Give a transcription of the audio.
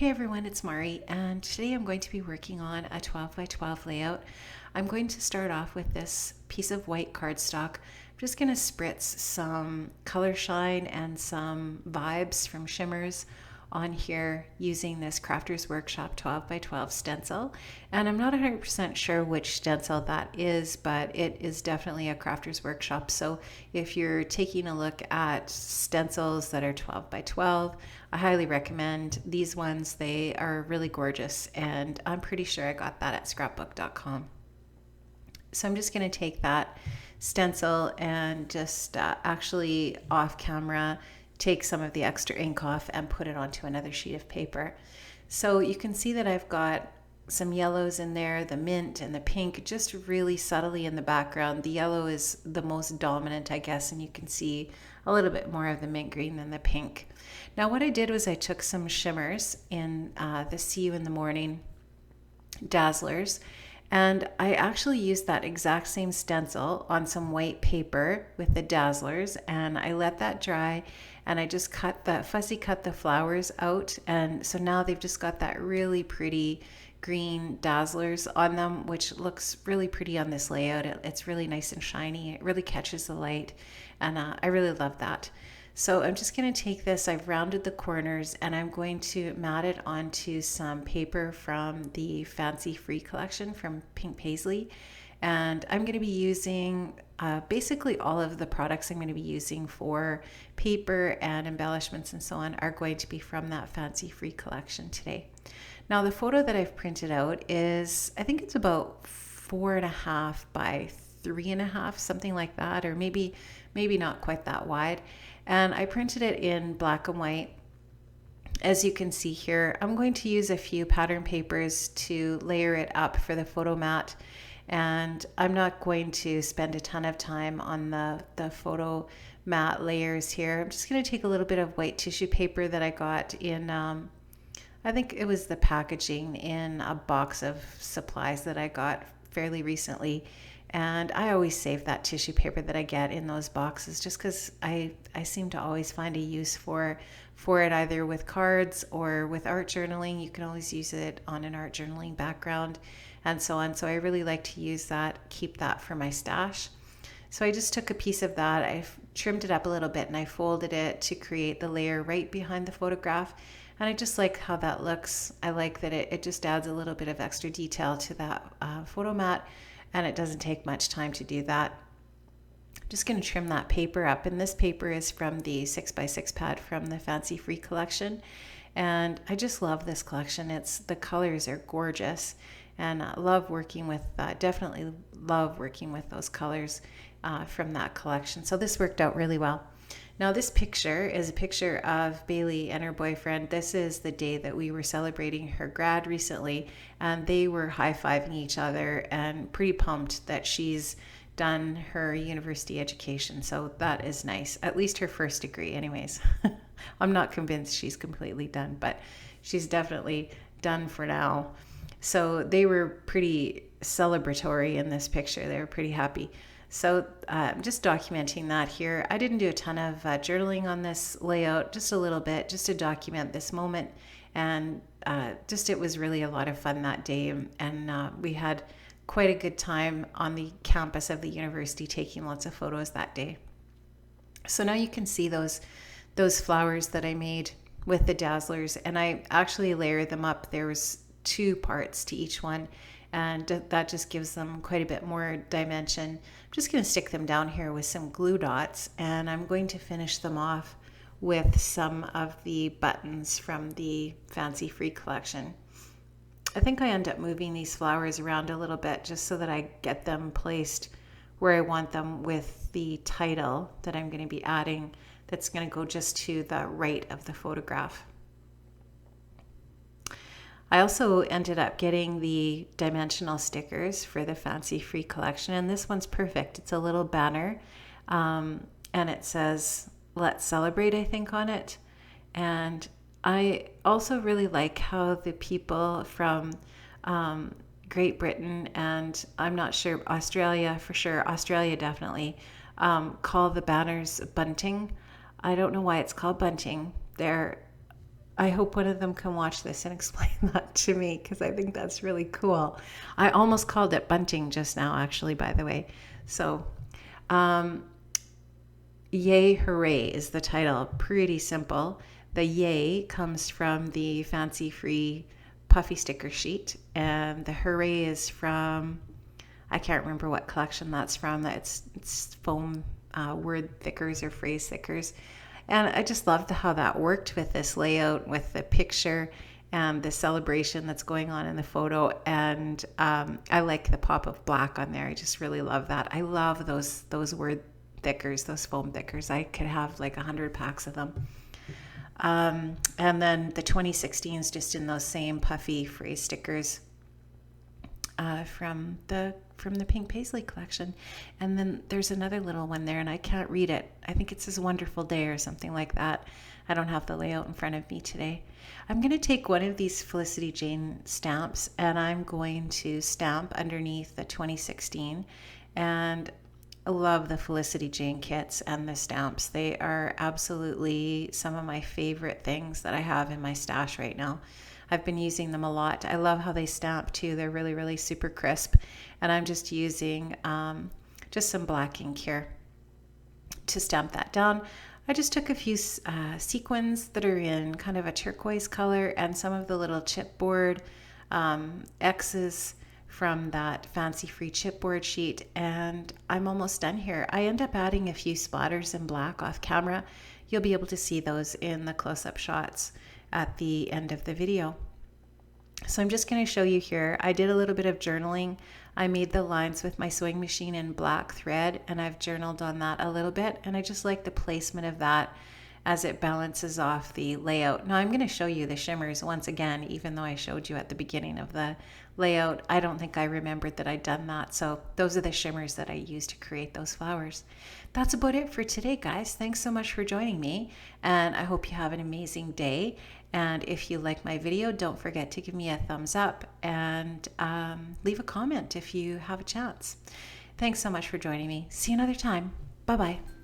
Hey everyone, it's Mari, and today I'm going to be working on a 12 by 12 layout. I'm going to start off with this piece of white cardstock. I'm just going to spritz some color shine and some vibes from shimmers on here using this Crafters Workshop 12 by 12 stencil. And I'm not 100% sure which stencil that is, but it is definitely a Crafters Workshop. So if you're taking a look at stencils that are 12 by 12, I highly recommend these ones. They are really gorgeous, and I'm pretty sure I got that at scrapbook.com. So I'm just going to take that stencil and just actually off camera take some of the extra ink off and put it onto another sheet of paper. So you can see that I've got some yellows in there, the mint and the pink, just really subtly in the background. The yellow is the most dominant, I guess, and you can see a little bit more of the mint green than the pink. Now what I did was I took some shimmers in the See You in the Morning Dazzlers, and I actually used that exact same stencil on some white paper with the Dazzlers, and I let that dry, and I just fussy cut the flowers out, and so now they've just got that really pretty green Dazzlers on them, which looks really pretty on this layout. It's really nice and shiny. It really catches the light, and I really love that. So I'm just going to take this, I've rounded the corners, and I'm going to mat it onto some paper from the Fancy Free collection from Pink Paislee. And I'm going to be using basically all of the products I'm going to be using for paper and embellishments and so on are going to be from that Fancy Free collection today. Now the photo that I've printed out is, I think it's about 4.5 by 3.5, something like that, or maybe not quite that wide. And I printed it in black and white. As you can see here, I'm going to use a few pattern papers to layer it up for the photo mat. And I'm not going to spend a ton of time on the photo mat layers here. I'm just going to take a little bit of white tissue paper that I got in, I think it was the packaging in a box of supplies that I got fairly recently. And I always save that tissue paper that I get in those boxes just because I seem to always find a use for it, either with cards or with art journaling. You can always use it on an art journaling background and so on. So I really like to use that, keep that for my stash. So I just took a piece of that, I trimmed it up a little bit, and I folded it to create the layer right behind the photograph. And I just like how that looks. I like that it just adds a little bit of extra detail to that photo mat. And it doesn't take much time to do that. I'm just going to trim that paper up, and this paper is from the 6x6 pad from the Fancy Free collection, and I just love this collection. The colors are gorgeous, and I love working with, definitely love working with those colors from that collection. So this worked out really well. Now this picture is a picture of Paislee and her boyfriend. This is the day that we were celebrating her grad recently, and they were high-fiving each other and pretty pumped that she's done her university education. So that is nice, at least her first degree anyways. I'm not convinced she's completely done, but she's definitely done for now. So they were pretty celebratory in this picture. They were pretty happy. So I'm just documenting that here. I didn't do a ton of journaling on this layout, just a little bit, just to document this moment. And it was really a lot of fun that day. And we had quite a good time on the campus of the university taking lots of photos that day. So now you can see those flowers that I made with the Dazzlers. And I actually layered them up. There was 2 parts to each one, and that just gives them quite a bit more dimension. I'm just going to stick them down here with some glue dots, and I'm going to finish them off with some of the buttons from the Fancy Free collection. I think I end up moving these flowers around a little bit just so that I get them placed where I want them with the title that I'm going to be adding, that's going to go just to the right of the photograph. I also ended up getting the dimensional stickers for the Fancy Free collection, and this one's perfect. It's a little banner, and it says "Let's Celebrate," I think, on it. And I also really like how the people from Great Britain, and I'm not sure, Australia for sure, Australia definitely, call the banners bunting. I don't know why it's called bunting. They're I hope one of them can watch this and explain that to me, because I think that's really cool. I almost called it bunting just now, actually, by the way. So, um, Yay Hooray is the title. Pretty simple. The yay comes from the Fancy Free puffy sticker sheet, and the hooray is from, I can't remember what collection that's from. It's foam word thickers or phrase thickers. And I just loved how that worked with this layout, with the picture and the celebration that's going on in the photo. And I like the pop of black on there. I just really love that. I love those word thickers, those foam thickers. I could have like 100 packs of them. And then the 2016 is just in those same puffy phrase stickers from the Pink Paisley collection. And then there's another little one there, and I can't read it. I think it says Wonderful Day or something like that. I don't have the layout in front of me today. I'm going to take one of these Felicity Jane stamps, and I'm going to stamp underneath the 2016. And I love the Felicity Jane kits and the stamps. They are absolutely some of my favorite things that I have in my stash right now. I've been using them a lot. I love how they stamp too. They're really, really super crisp. And I'm just using just some black ink here to stamp that down. I just took a few sequins that are in kind of a turquoise color and some of the little chipboard X's from that Fancy Free chipboard sheet, and I'm almost done here. I end up adding a few splatters in black off camera. You'll be able to see those in the close-up shots at the end of the video. So I'm just going to show you here. I did a little bit of journaling. I made the lines with my sewing machine in black thread, and I've journaled on that a little bit, and I just like the placement of that as it balances off the layout. Now I'm going to show you the shimmers once again, even though I showed you at the beginning of the layout. I don't think I remembered that I'd done that. So those are the shimmers that I used to create those flowers. That's about it for today, guys. Thanks so much for joining me, and I hope you have an amazing day. And if you like my video, don't forget to give me a thumbs up and leave a comment if you have a chance. Thanks so much for joining me. See you another time. Bye-bye.